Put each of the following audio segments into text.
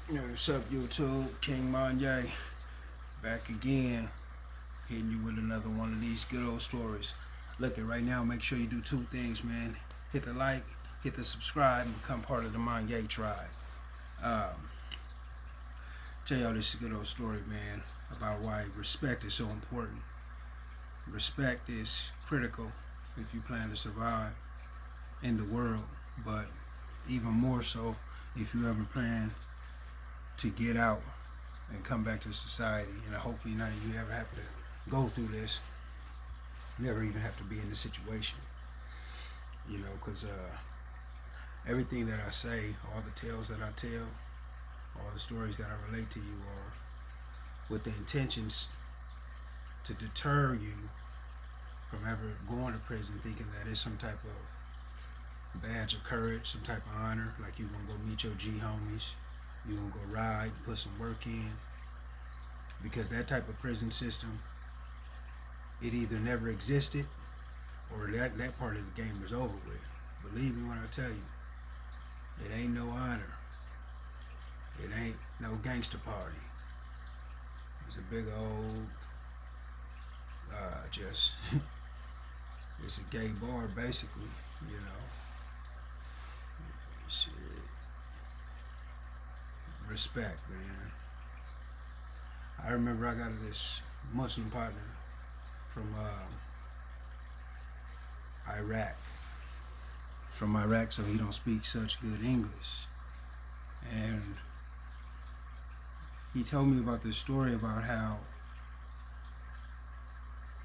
Yo, what's up, YouTube? King Monyay back again, hitting you with another one of these good old stories. Look, at right now, make sure you do two things, man. Hit the like, hit the subscribe, and become part of the Monyay tribe. Um, Tell y'all this good old story, man, about why respect is so important. Respect is critical if you plan to survive in the world, but even more so if you ever plan to get out and come back to society. And hopefully none of you ever have to go through this, never even have to be in this situation, because everything that I say, all the tales that I tell, all the stories that I relate to you are with the intentions to deter you from ever going to prison thinking that it's some type of badge of courage, some type of honor, like you're gonna go meet your G homies, you're gonna go ride, put some work in, because that type of prison system, it either never existed or that part of the game is over with. Believe me when I tell you, it ain't no honor. It ain't no gangster party. It's a big old, just, it's a gay bar basically, Shit. Respect, man. I remember I got this Muslim partner from Iraq. From Iraq, so he don't speak such good English. And he told me about this story about how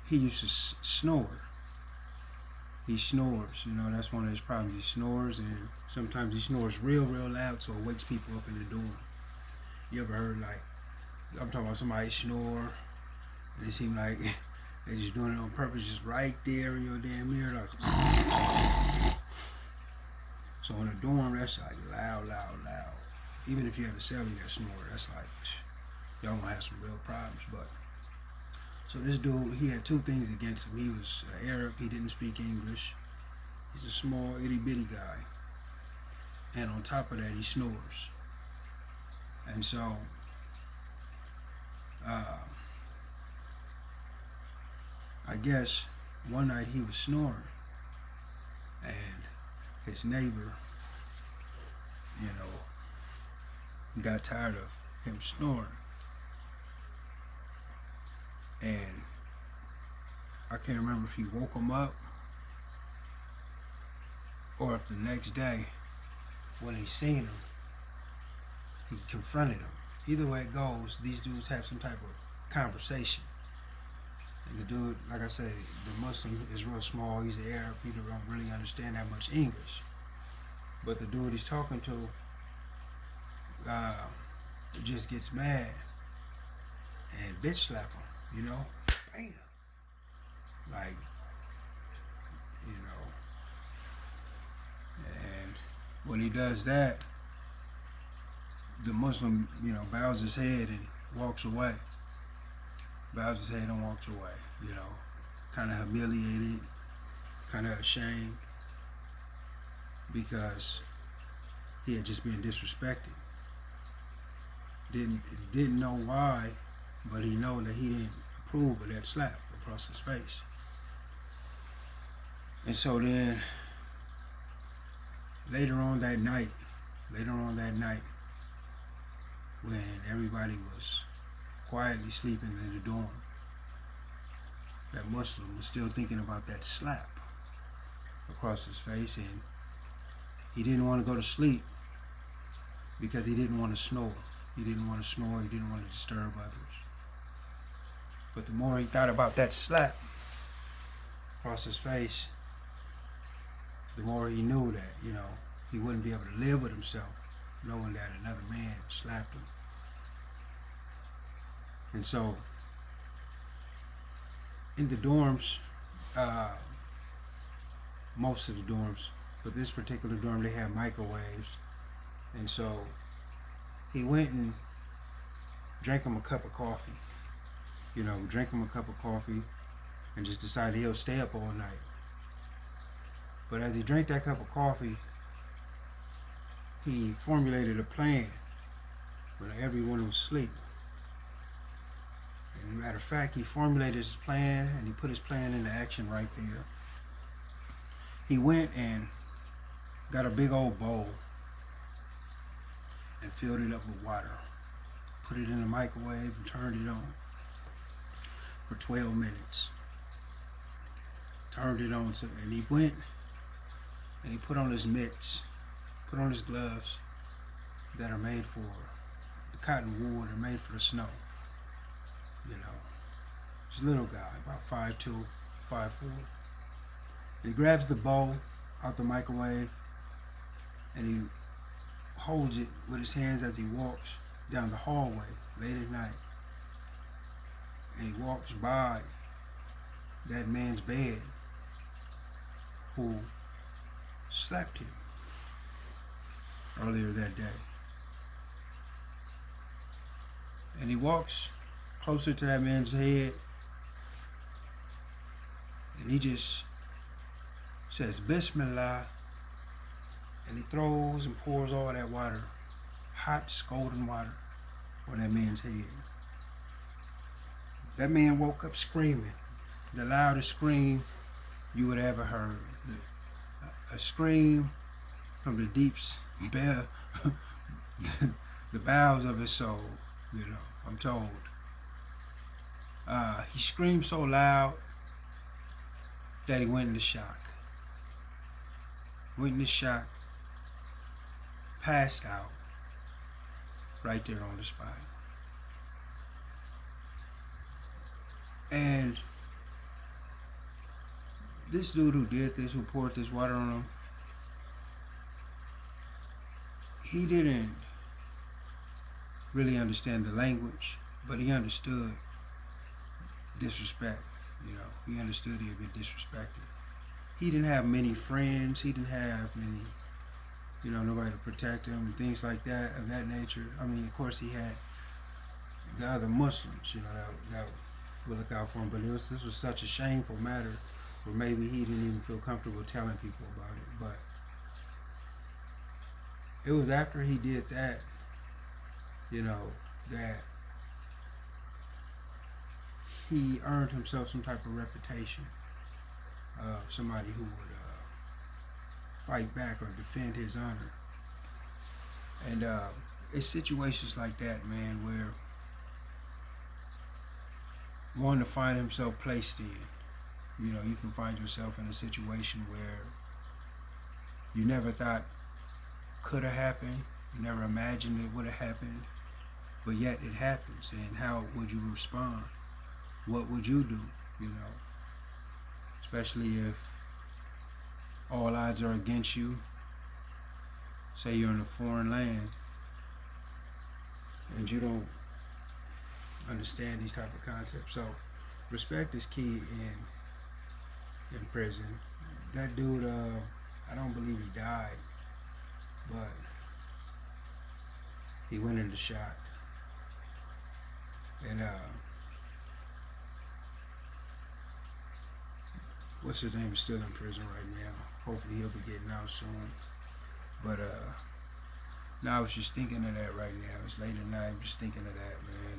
he used to snore. He snores, that's one of his problems. He snores, and sometimes he snores real, real loud, so it wakes people up in the dorm. You ever heard, like, I'm talking about somebody snore, and it seems like they're just doing it on purpose, just right there in your damn ear, like. So in a dorm, that's like loud, loud, loud. Even if you have a cellie that snore, that's like, y'all gonna have some real problems. But so this dude, he had two things against him. He was an Arab, he didn't speak English. He's a small, itty bitty guy. And on top of that, he snores. And so, I guess one night he was snoring, and his neighbor, got tired of him snoring. And I can't remember if he woke him up or if the next day when he seen him, he confronted him. Either way it goes, these dudes have some type of conversation. And the dude, like I said, the Muslim is real small. He's an Arab. He don't really understand that much English. But the dude he's talking to just gets mad and bitch slap him, Bam. Like, and when he does that, the Muslim, bows his head and walks away. Bows his head and walks away, kind of humiliated, kind of ashamed, because he had just been disrespected. Didn't know why, but he know that he didn't approve of that slap across his face. And so then later on that night, when everybody was quietly sleeping in the dorm, that Muslim was still thinking about that slap across his face, and he didn't want to go to sleep because he didn't want to snore. He didn't want to disturb others. But the more he thought about that slap across his face, the more he knew that, he wouldn't be able to live with himself knowing that another man slapped him. And so, in the dorms, most of the dorms, but this particular dorm, they have microwaves. And so, he went and drank him a cup of coffee. And just decided he'll stay up all night. But as he drank that cup of coffee, he formulated a plan when everyone was asleep. And matter of fact, he formulated his plan and he put his plan into action right there. He went and got a big old bowl and filled it up with water. Put it in the microwave and turned it on for 12 minutes. Turned it on, and he went and he put on his mitts, put on his gloves that are made for the cotton wool, they're made for the snow. You know, this little guy, about 5'2", 5'4". And he grabs the bowl out the microwave and he holds it with his hands as he walks down the hallway late at night. And he walks by that man's bed who slapped him earlier that day. And he walks closer to that man's head and he just says Bismillah, and he throws and pours all that water, hot scalding water, on that man's head. That man woke up screaming, the loudest scream you would ever heard. A scream from the deeps, the bowels of his soul, you know, I'm told. He screamed so loud that he went into shock. Went into shock, passed out right there on the spot. And this dude who did this, who poured this water on him, he didn't really understand the language, but he understood disrespect. You know, he understood he had been disrespected. He didn't have many friends. He didn't have many, you know, nobody to protect him and things like that, of that nature. I mean, of course, he had the other Muslims, you know, that would look out for him. But this was such a shameful matter where maybe he didn't even feel comfortable telling people about it. But it was after he did that, you know, that he earned himself some type of reputation of somebody who would fight back or defend his honor. And it's situations like that, man, where one to find himself placed in. You know, you can find yourself in a situation where you never thought could have happened, you never imagined it would have happened, but yet it happens. And how would you respond? What would you do? You know, especially if all odds are against you. Say you're in a foreign land and you don't understand these type of concepts. So respect is key in prison. That dude, I don't believe he died, but he went into shock. And what's his name is still in prison right now. Hopefully he'll be getting out soon. But now I was just thinking of that right now. It's late at night. I'm just thinking of that, man.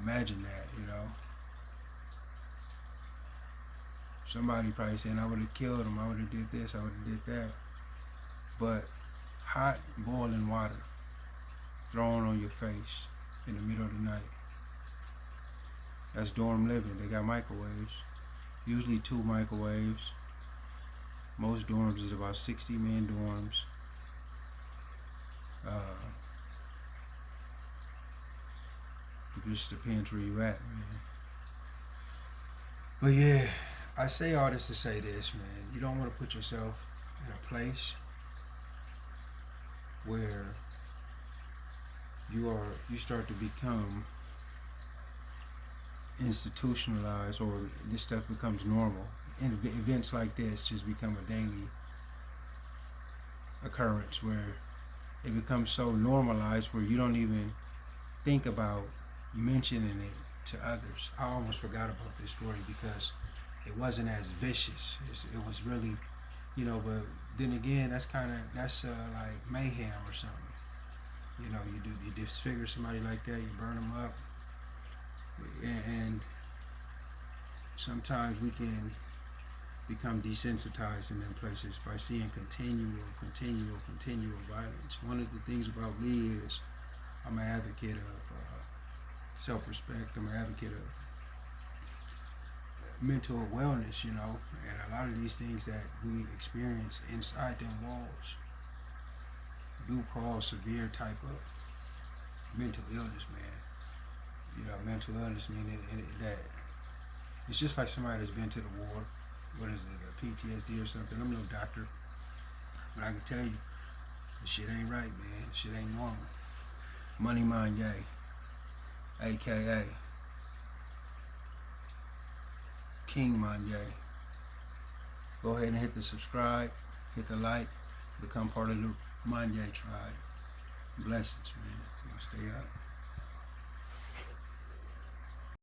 Imagine that, you know. Somebody probably saying, I would have killed him, I would have did this, I would have did that. But hot boiling water thrown on your face in the middle of the night. That's dorm living. They got microwaves. Usually 2 microwaves. Most dorms is about 60 man dorms. It just depends where you at, man. But yeah, I say all this to say this, man. You don't want to put yourself in a place where you start to become institutionalized, or this stuff becomes normal. And events like this just become a daily occurrence where it becomes so normalized where you don't even think about mentioning it to others. I almost forgot about this story because it wasn't as vicious. It was really, you know, but then again, that's like mayhem or something. You know, you disfigure somebody like that, you burn them up, and sometimes we can become desensitized in them places by seeing continual violence. One of the things about me is I'm an advocate of self-respect. I'm an advocate of mental wellness, you know, and a lot of these things that we experience inside them walls do cause severe type of mental illness, man. You know, mental illness meaning that it's just like somebody that's been to the war. What is it, a PTSD or something? I'm no doctor, but I can tell you, the shit ain't right, man. Shit ain't normal. Monyay, aka King Monyay. Go ahead and hit the subscribe, hit the like, become part of the Monyay tribe. Blessings, man. Stay up.